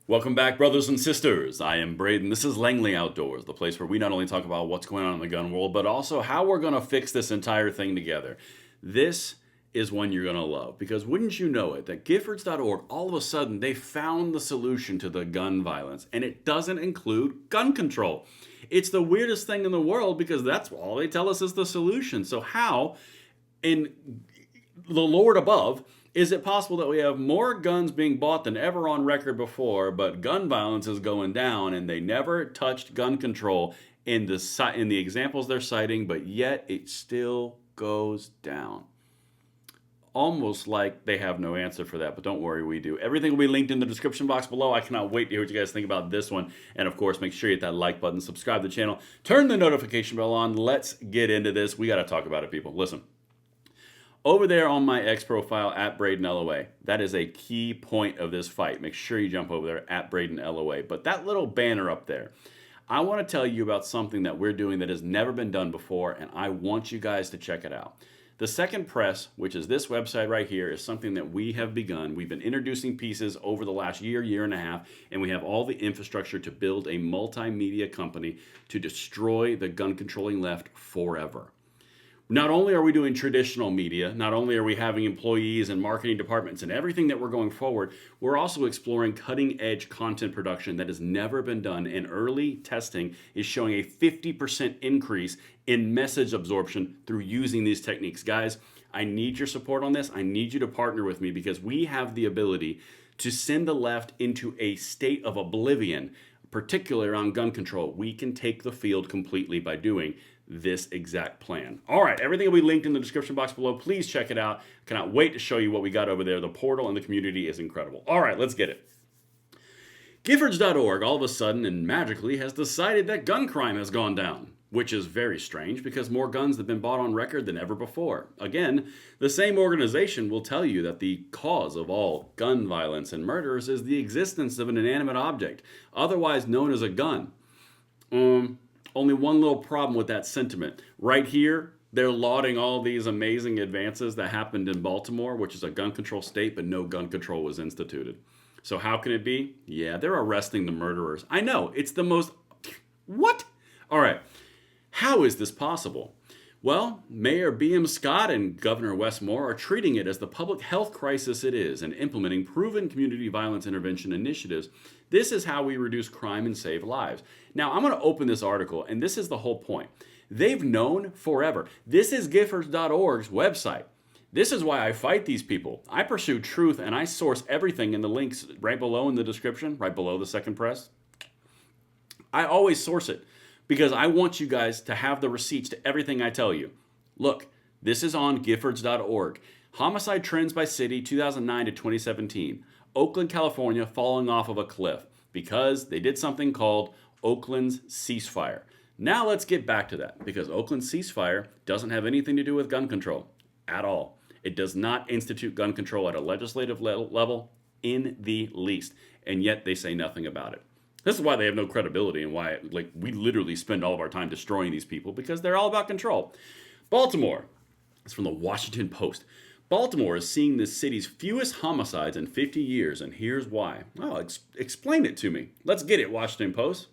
Welcome back, brothers and sisters. I am Braden. This is Langley Outdoors, the place where we not only talk about what's going on in the gun world, but also how we're going to fix this entire thing together. This is one you're going to love because wouldn't you know it, that Giffords.org, all of a sudden, they found the solution to the gun violence, and it doesn't include gun control. It's the weirdest thing in the world because that's all they tell us is the solution. So how, in the Lord above, is it possible that we have more guns being bought than ever on record before, but gun violence is going down and they never touched gun control in the examples they're citing, but yet it still goes down? Almost like they have no answer for that, but don't worry, we do. Everything will be linked in the description box below. I cannot wait to hear what you guys think about this one. And of course, make sure you hit that like button, subscribe to the channel, turn the notification bell on. Let's get into this. We got to talk about it, people. Listen. Over there on my X profile, at Braden LOA, that is a key point of this fight. Make sure you jump over there, at Braden LOA. But that little banner up there, I want to tell you about something that we're doing that has never been done before, and I want you guys to check it out. The Second Press, which is this website right here, is something that we have begun. We've been introducing pieces over the last year and a half, and we have all the infrastructure to build a multimedia company to destroy the gun controlling left forever. Not only are we doing traditional media, not only are we having employees and marketing departments and everything that we're going forward, we're also exploring cutting edge content production that has never been done, and early testing is showing a 50% increase in message absorption through using these techniques. Guys, I need your support on this. I need you to partner with me because we have the ability to send the left into a state of oblivion, particularly around gun control. We can take the field completely by doing this exact plan. All right, everything will be linked in the description box below. Please check it out. Cannot wait to show you what we got over there. The portal and the community is incredible. All right, let's get it. Giffords.org all of a sudden and magically has decided that gun crime has gone down, which is very strange because more guns have been bought on record than ever before. Again, the same organization will tell you that the cause of all gun violence and murders is the existence of an inanimate object, otherwise known as a gun. Only one little problem with that sentiment. Right here, they're lauding all these amazing advances that happened in Baltimore, which is a gun control state, but no gun control was instituted. So how can it be? Yeah, they're arresting the murderers. I know, it's the most... What? All right, how is this possible? Well, Mayor B.M. Scott and Governor Wes Moore are treating it as the public health crisis it is and implementing proven community violence intervention initiatives. This is how we reduce crime and save lives. Now, I'm going to open this article, and this is the whole point. They've known forever. This is Giffords.org's website. This is why I fight these people. I pursue truth, and I source everything in the links right below in the description, right below the Second Press. I always source it because I want you guys to have the receipts to everything I tell you. Look, this is on Giffords.org. Homicide trends by city 2009 to 2017. Oakland, California falling off of a cliff because they did something called Oakland's ceasefire. Now let's get back to that because Oakland's ceasefire doesn't have anything to do with gun control at all. It does not institute gun control at a legislative level in the least, and yet they say nothing about it. This is why they have no credibility and why we literally spend all of our time destroying these people because they're all about control. Baltimore, it's from the Washington Post. Baltimore is seeing the city's fewest homicides in 50 years, and here's why. Oh, explain it to me. Let's get it, Washington Post.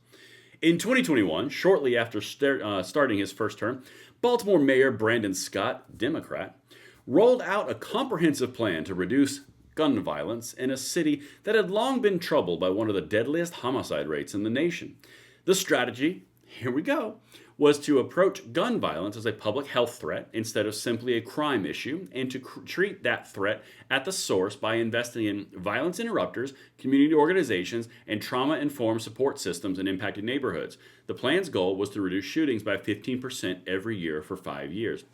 In 2021, shortly after starting his first term, Baltimore Mayor Brandon Scott, Democrat, rolled out a comprehensive plan to reduce gun violence in a city that had long been troubled by one of the deadliest homicide rates in the nation. The strategy, here we go, was to approach gun violence as a public health threat instead of simply a crime issue, and to treat that threat at the source by investing in violence interrupters, community organizations, and trauma-informed support systems in impacted neighborhoods. The plan's goal was to reduce shootings by 15% every year for 5 years.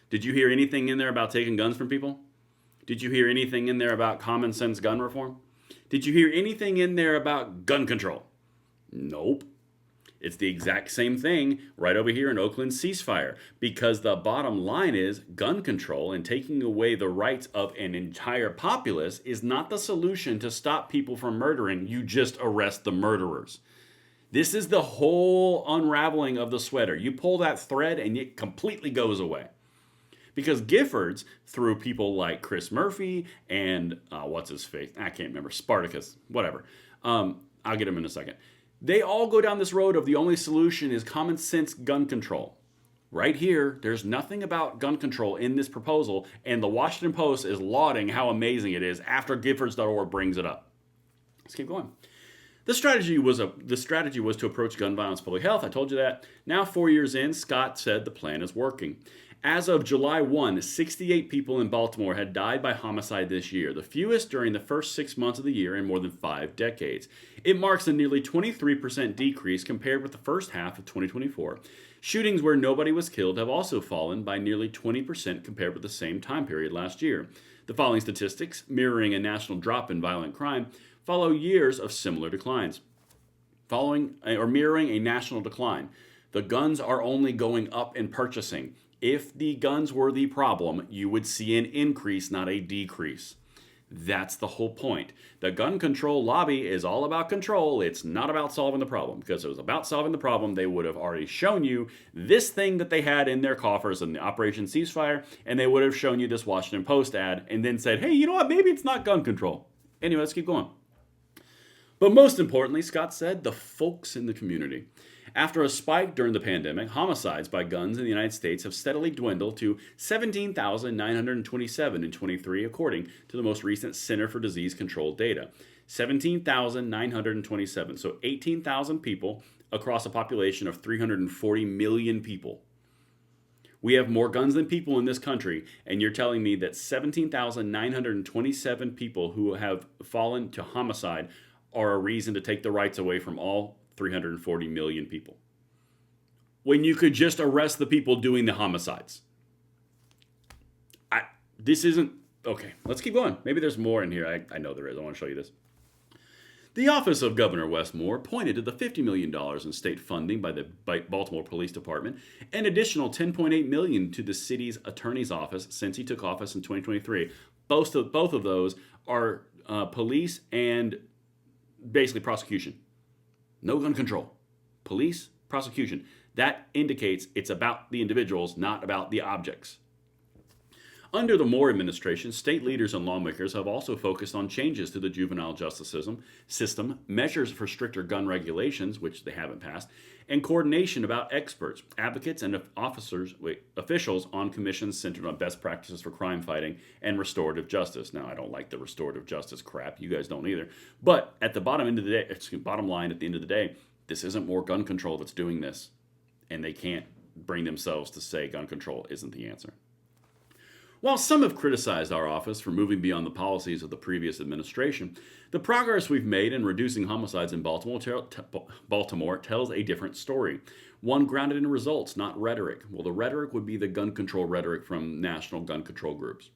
Did you hear anything in there about taking guns from people? Did you hear anything in there about common sense gun reform? Did you hear anything in there about gun control? Nope. It's the exact same thing right over here in Oakland ceasefire, because the bottom line is gun control and taking away the rights of an entire populace is not the solution to stop people from murdering. You just arrest the murderers. This is the whole unraveling of the sweater. You pull that thread and it completely goes away. Because Giffords, through people like Chris Murphy and what's his face? I can't remember. Spartacus, whatever. I'll get him in a second. They all go down this road of the only solution is common sense gun control. Right here, there's nothing about gun control in this proposal, and the Washington Post is lauding how amazing it is after Giffords.org brings it up. Let's keep going. The strategy was to approach gun violence public health. I told you that. Now, 4 years in, Scott said the plan is working. As of July 1, 68 people in Baltimore had died by homicide this year, the fewest during the first 6 months of the year in more than 5 decades. It marks a nearly 23% decrease compared with the first half of 2024. Shootings where nobody was killed have also fallen by nearly 20% compared with the same time period last year. The following statistics, mirroring a national drop in violent crime, follow years of similar declines. Mirroring a national decline. The guns are only going up in purchasing. If the guns were the problem, you would see an increase, not a decrease. That's the whole point. The gun control lobby is all about control. It's not about solving the problem. Because if it was about solving the problem, they would have already shown you this thing that they had in their coffers in the Operation Ceasefire, and they would have shown you this Washington Post ad and then said, hey, you know what? Maybe it's not gun control. Anyway, let's keep going. But most importantly, Scott said, the folks in the community. After a spike during the pandemic, homicides by guns in the United States have steadily dwindled to 17,927 in 23, according to the most recent Center for Disease Control data. 17,927, so 18,000 people across a population of 340 million people. We have more guns than people in this country, and you're telling me that 17,927 people who have fallen to homicide are a reason to take the rights away from all 340 million people, when you could just arrest the people doing the homicides. This isn't okay. Let's keep going. Maybe there's more in here. I know there is. I want to show you this. The office of Governor Wes Moore pointed to the $50 million in state funding by the Baltimore Police Department, an additional $10.8 million to the city's attorney's office since he took office in 2023. Both of those are police and basically prosecution. No gun control. Police, prosecution. That indicates it's about the individuals, not about the objects. Under the Moore administration, state leaders and lawmakers have also focused on changes to the juvenile justice system, measures for stricter gun regulations, which they haven't passed, and coordination about experts, advocates, and officials on commissions centered on best practices for crime fighting and restorative justice. Now, I don't like the restorative justice crap. You guys don't either. But at the bottom line, at the end of the day, this isn't more gun control that's doing this. And they can't bring themselves to say gun control isn't the answer. While some have criticized our office for moving beyond the policies of the previous administration, the progress we've made in reducing homicides in Baltimore tells a different story. One grounded in results, not rhetoric. Well, the rhetoric would be the gun control rhetoric from national gun control groups.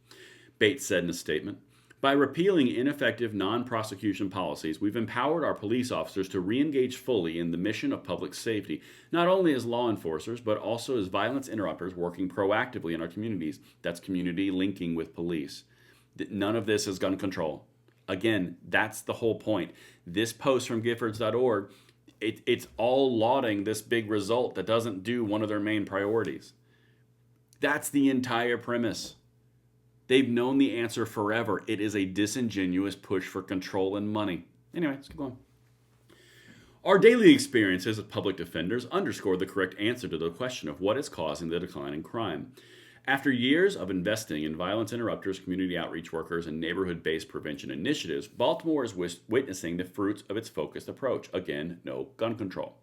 Bates said in a statement, by repealing ineffective non-prosecution policies, we've empowered our police officers to re-engage fully in the mission of public safety, not only as law enforcers, but also as violence interrupters working proactively in our communities. That's community linking with police. None of this is gun control. Again, that's the whole point. This post from Giffords.org, it's all lauding this big result that doesn't do one of their main priorities. That's the entire premise. They've known the answer forever. It is a disingenuous push for control and money. Anyway, let's keep going. Our daily experiences as public defenders underscore the correct answer to the question of what is causing the decline in crime. After years of investing in violence interrupters, community outreach workers, and neighborhood-based prevention initiatives, Baltimore is witnessing the fruits of its focused approach. Again, no gun control.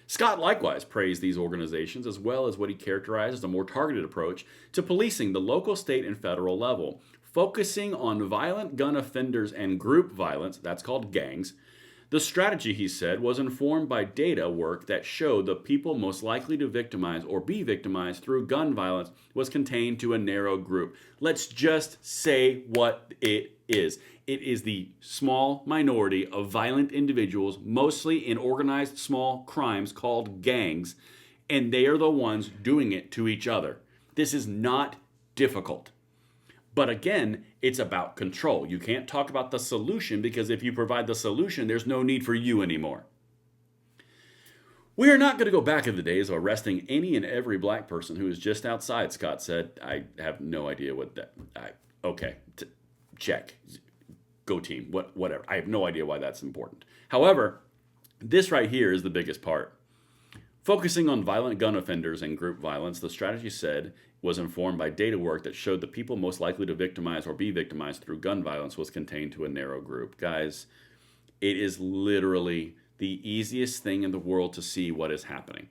Scott likewise praised these organizations as well as what he characterized as a more targeted approach to policing the local, state, and federal level, focusing on violent gun offenders and group violence, that's called gangs. The strategy, he said, was informed by data work that showed the people most likely to victimize or be victimized through gun violence was contained to a narrow group. Let's just say what it is. It is the small minority of violent individuals, mostly in organized small crimes called gangs, and they are the ones doing it to each other. This is not difficult. But again, it's about control. You can't talk about the solution because if you provide the solution, there's no need for you anymore. We are not going to go back in the days of arresting any and every black person who is just outside, Scott said. I have no idea what that. Okay, check. Go team. Whatever. I have no idea why that's important. However, this right here is the biggest part. Focusing on violent gun offenders and group violence, the strategy said was informed by data work that showed the people most likely to victimize or be victimized through gun violence was contained to a narrow group. Guys, it is literally the easiest thing in the world to see what is happening.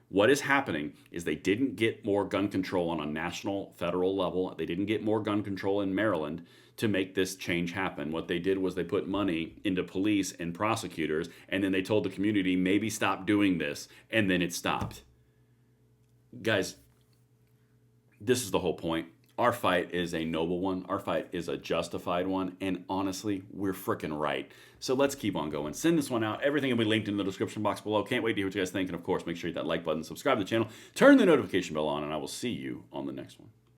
What is happening is they didn't get more gun control on a national, federal level. They didn't get more gun control in Maryland to make this change happen. What they did was they put money into police and prosecutors, and then they told the community, maybe stop doing this, and then it stopped. Guys, this is the whole point. Our fight is a noble one. Our fight is a justified one. And honestly, we're freaking right. So let's keep on going. Send this one out. Everything will be linked in the description box below. Can't wait to hear what you guys think. And of course, make sure you hit that like button, subscribe to the channel, turn the notification bell on, and I will see you on the next one.